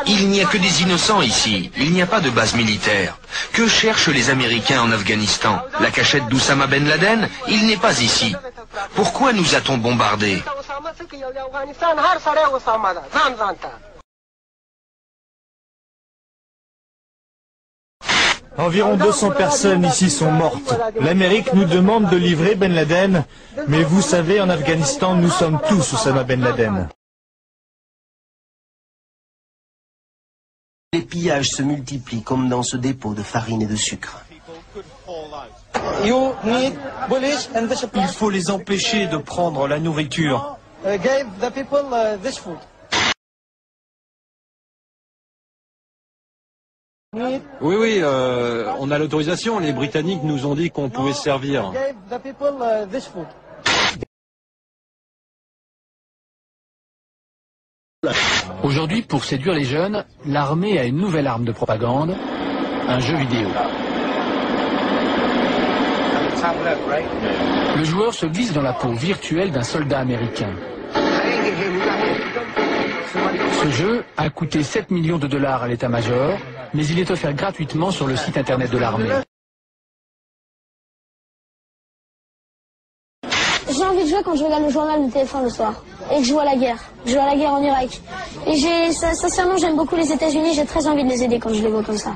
Il n'y a que des innocents ici, il n'y a pas de base militaire. Que cherchent les Américains en Afghanistan? La cachette d'Oussama Ben Laden? Il n'est pas ici. Pourquoi nous a-t-on bombardés? Environ 200 personnes ici sont mortes. L'Amérique nous demande de livrer Ben Laden, mais vous savez, en Afghanistan, nous sommes tous Oussama Ben Laden. Les pillages se multiplient comme dans ce dépôt de farine et de sucre. Il faut les empêcher de prendre la nourriture. Oui, on a l'autorisation. Les Britanniques nous ont dit qu'on pouvait se servir. Aujourd'hui, pour séduire les jeunes, l'armée a une nouvelle arme de propagande, un jeu vidéo. Le joueur se glisse dans la peau virtuelle d'un soldat américain. Ce jeu a coûté 7 millions de dollars à l'état-major, mais il est offert gratuitement sur le site internet de l'armée. J'ai envie de jouer quand je regarde le journal de TF1 le soir et que je vois la guerre. Je vois la guerre en Irak. Et sincèrement, j'aime beaucoup les États-Unis, j'ai très envie de les aider quand je les vois comme ça.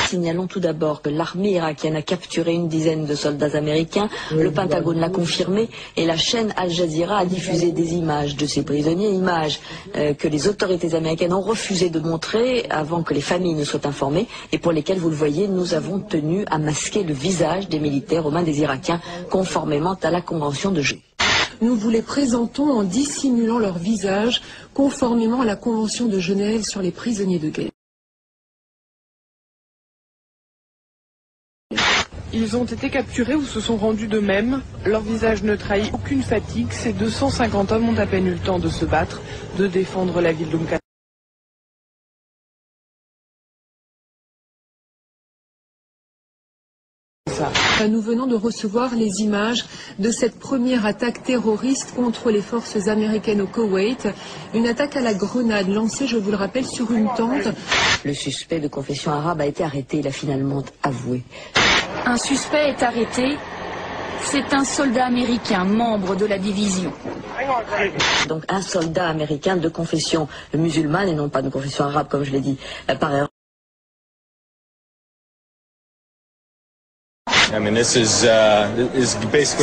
Signalons tout d'abord que l'armée irakienne a capturé une dizaine de soldats américains, le Pentagone l'a confirmé et la chaîne Al Jazeera a diffusé des images de ces prisonniers, images que les autorités américaines ont refusé de montrer avant que les familles ne soient informées et pour lesquelles, vous le voyez, nous avons tenu à masquer le visage des militaires aux mains des Irakiens conformément à la Convention de Genève. Nous vous les présentons en dissimulant leur visage conformément à la Convention de Genève sur les prisonniers de guerre. Ils ont été capturés ou se sont rendus d'eux-mêmes. Leur visage ne trahit aucune fatigue. Ces 250 hommes ont à peine eu le temps de se battre, de défendre la ville d'Umqasr. Nous venons de recevoir les images de cette première attaque terroriste contre les forces américaines au Koweït. Une attaque à la grenade lancée, je vous le rappelle, sur une tente. Le suspect de confession arabe a été arrêté, il a finalement avoué. Un suspect est arrêté. C'est un soldat américain, membre de la division. Donc un soldat américain de confession musulmane et non pas de confession arabe, comme je l'ai dit par erreur.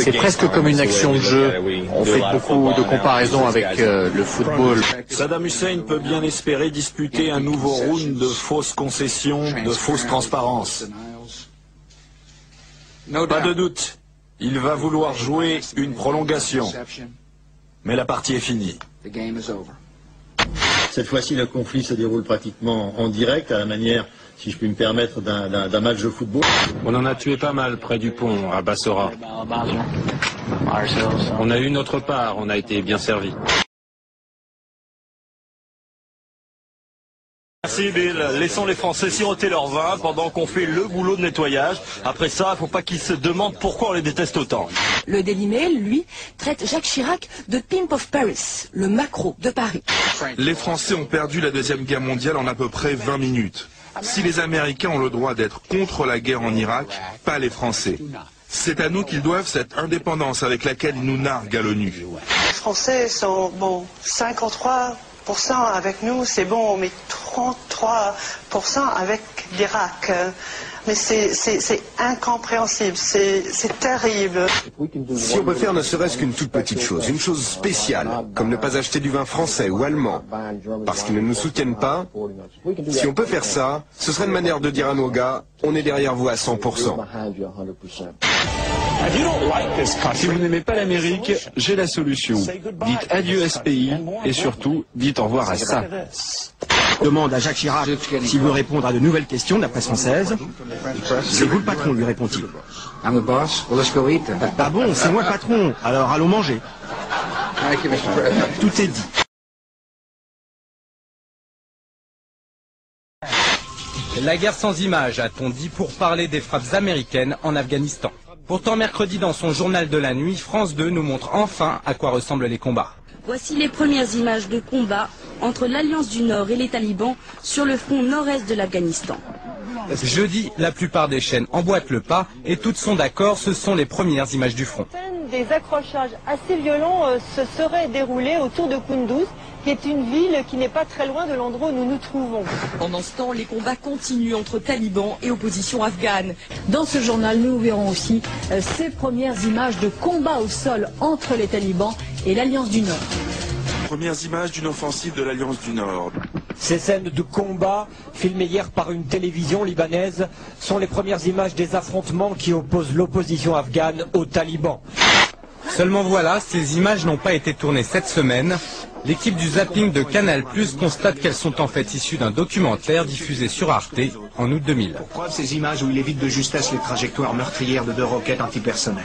C'est presque comme une action de jeu. On fait beaucoup de comparaisons avec le football. Saddam Hussein peut bien espérer disputer un nouveau round de fausses concessions, de fausses transparences. Pas de doute, il va vouloir jouer une prolongation. Mais la partie est finie. Cette fois-ci, le conflit se déroule pratiquement en direct, à la manière, si je puis me permettre, d'un match de football. On en a tué pas mal près du pont, à Bassora. On a eu notre part, on a été bien servis. Merci Bill. Laissons les Français siroter leur vin pendant qu'on fait le boulot de nettoyage. Après ça, il ne faut pas qu'ils se demandent pourquoi on les déteste autant. Le Daily Mail, lui, traite Jacques Chirac de Pimp of Paris, le maquereau de Paris. Les Français ont perdu la Deuxième Guerre mondiale en à peu près 20 minutes. Si les Américains ont le droit d'être contre la guerre en Irak, pas les Français. C'est à nous qu'ils doivent cette indépendance avec laquelle ils nous narguent à l'ONU. Les Français sont, 53% avec nous, c'est bon, mais 33% avec l'Irak. Mais c'est incompréhensible, c'est terrible. Si on peut faire ne serait-ce qu'une toute petite chose, une chose spéciale, comme ne pas acheter du vin français ou allemand, parce qu'ils ne nous soutiennent pas, si on peut faire ça, ce serait une manière de dire à nos gars, on est derrière vous à 100%. Si vous n'aimez pas l'Amérique, j'ai la solution. Dites adieu à ce pays et surtout, dites au revoir à ça. Demande à Jacques Chirac s'il veut répondre à de nouvelles questions de la presse française. C'est vous le patron, lui répond-il. Ah bon, c'est moi le patron, alors allons manger. Tout est dit. La guerre sans images, a-t-on dit pour parler des frappes américaines en Afghanistan. Pourtant, mercredi, dans son journal de la nuit, France 2 nous montre enfin à quoi ressemblent les combats. Voici les premières images de combat entre l'Alliance du Nord et les talibans sur le front nord-est de l'Afghanistan. Jeudi, la plupart des chaînes emboîtent le pas et toutes sont d'accord, ce sont les premières images du front. Des accrochages assez violents se seraient déroulés autour de Kunduz, qui est une ville qui n'est pas très loin de l'endroit où nous nous trouvons. Pendant ce temps, les combats continuent entre talibans et opposition afghane. Dans ce journal, nous verrons aussi ces premières images de combat au sol entre les talibans et l'Alliance du Nord. Premières images d'une offensive de l'Alliance du Nord. Ces scènes de combat, filmées hier par une télévision libanaise, sont les premières images des affrontements qui opposent l'opposition afghane aux talibans. Seulement voilà, ces images n'ont pas été tournées cette semaine. L'équipe du zapping de Canal+ constate qu'elles sont en fait issues d'un documentaire diffusé sur Arte en août 2000. Pour preuve, ces images où il évite de justesse les trajectoires meurtrières de 2 roquettes antipersonnelles.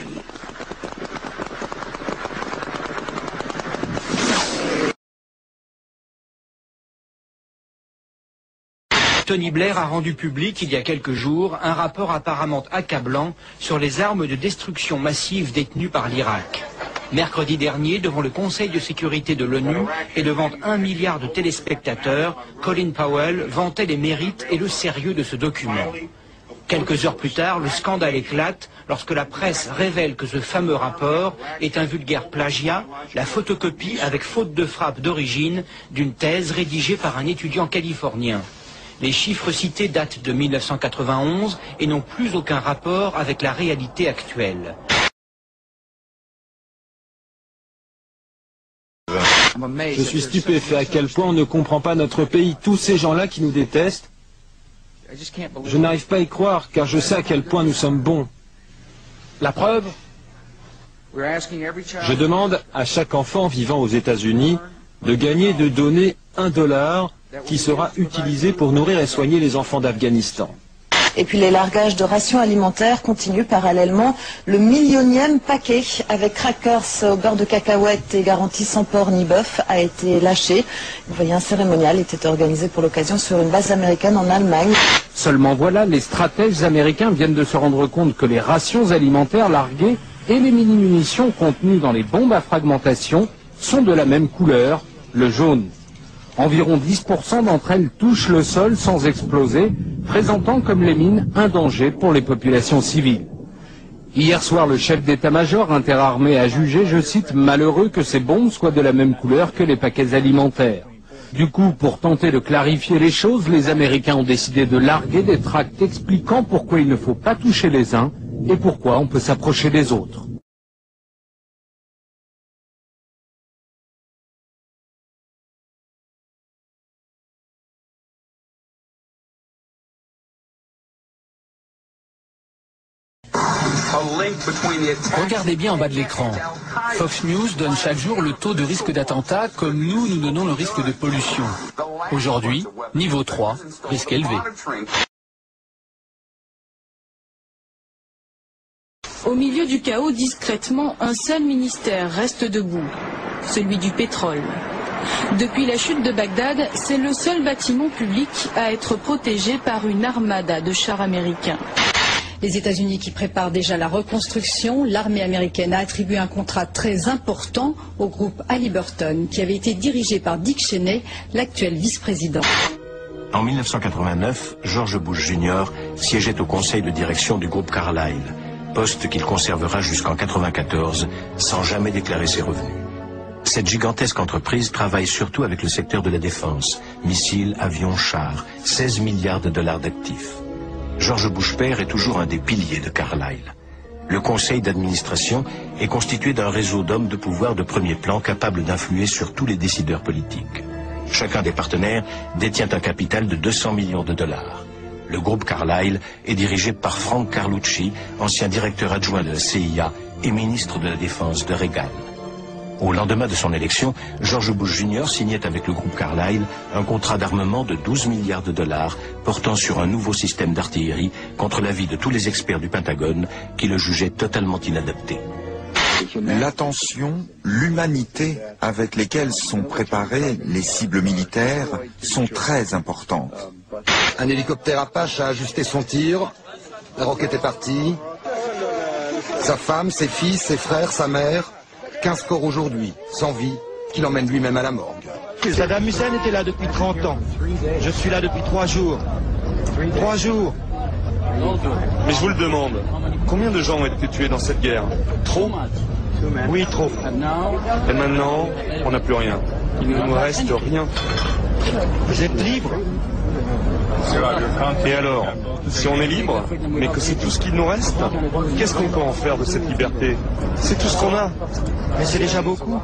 Tony Blair a rendu public il y a quelques jours un rapport apparemment accablant sur les armes de destruction massive détenues par l'Irak. Mercredi dernier, devant le Conseil de sécurité de l'ONU et devant 1 milliard de téléspectateurs, Colin Powell vantait les mérites et le sérieux de ce document. Quelques heures plus tard, le scandale éclate lorsque la presse révèle que ce fameux rapport est un vulgaire plagiat, la photocopie avec faute de frappe d'origine d'une thèse rédigée par un étudiant californien. Les chiffres cités datent de 1991 et n'ont plus aucun rapport avec la réalité actuelle. Je suis stupéfait à quel point on ne comprend pas notre pays, tous ces gens-là qui nous détestent. Je n'arrive pas à y croire, car je sais à quel point nous sommes bons. La preuve ? Je demande à chaque enfant vivant aux États-Unis de gagner, de donner $1 qui sera utilisé pour nourrir et soigner les enfants d'Afghanistan. Et puis les largages de rations alimentaires continuent parallèlement. Le 1 000e paquet avec crackers au beurre de cacahuètes et garantie sans porc ni bœuf a été lâché. Vous voyez, un cérémonial était organisé pour l'occasion sur une base américaine en Allemagne. Seulement voilà, les stratèges américains viennent de se rendre compte que les rations alimentaires larguées et les mini-munitions contenues dans les bombes à fragmentation sont de la même couleur, le jaune. Environ 10% d'entre elles touchent le sol sans exploser, présentant comme les mines un danger pour les populations civiles. Hier soir, le chef d'état-major interarmé a jugé, je cite, « malheureux que ces bombes soient de la même couleur que les paquets alimentaires ». Du coup, pour tenter de clarifier les choses, les Américains ont décidé de larguer des tracts expliquant pourquoi il ne faut pas toucher les uns et pourquoi on peut s'approcher des autres. Regardez bien en bas de l'écran. Fox News donne chaque jour le taux de risque d'attentat comme nous donnons le risque de pollution. Aujourd'hui, niveau 3, risque élevé. Au milieu du chaos, discrètement, un seul ministère reste debout, celui du pétrole. Depuis la chute de Bagdad, c'est le seul bâtiment public à être protégé par une armada de chars américains. Les États-Unis qui préparent déjà la reconstruction, l'armée américaine a attribué un contrat très important au groupe Halliburton, qui avait été dirigé par Dick Cheney, l'actuel vice-président. En 1989, George Bush Jr. siégeait au conseil de direction du groupe Carlyle, poste qu'il conservera jusqu'en 1994 sans jamais déclarer ses revenus. Cette gigantesque entreprise travaille surtout avec le secteur de la défense, missiles, avions, chars, 16 milliards de dollars d'actifs. George Bush père est toujours un des piliers de Carlyle. Le conseil d'administration est constitué d'un réseau d'hommes de pouvoir de premier plan capables d'influer sur tous les décideurs politiques. Chacun des partenaires détient un capital de 200 millions de dollars. Le groupe Carlyle est dirigé par Frank Carlucci, ancien directeur adjoint de la CIA et ministre de la Défense de Reagan. Au lendemain de son élection, George Bush Jr. signait avec le groupe Carlyle un contrat d'armement de 12 milliards de dollars portant sur un nouveau système d'artillerie contre l'avis de tous les experts du Pentagone qui le jugeaient totalement inadapté. L'attention, l'humanité avec lesquelles sont préparées les cibles militaires sont très importantes. Un hélicoptère Apache a ajusté son tir, la roquette est partie. Sa femme, ses fils, ses frères, sa mère, 15 corps aujourd'hui, sans vie, qu'il emmène lui-même à la morgue. Saddam Hussein était là depuis 30 ans. Je suis là depuis 3 jours. 3 jours. Mais je vous le demande, combien de gens ont été tués dans cette guerre? Trop? Oui, trop. Et maintenant, on n'a plus rien. Il ne nous reste rien. Vous êtes libre? Et alors, si on est libre, mais que c'est tout ce qu'il nous reste, qu'est-ce qu'on peut en faire de cette liberté? C'est tout ce qu'on a. Mais c'est déjà beaucoup.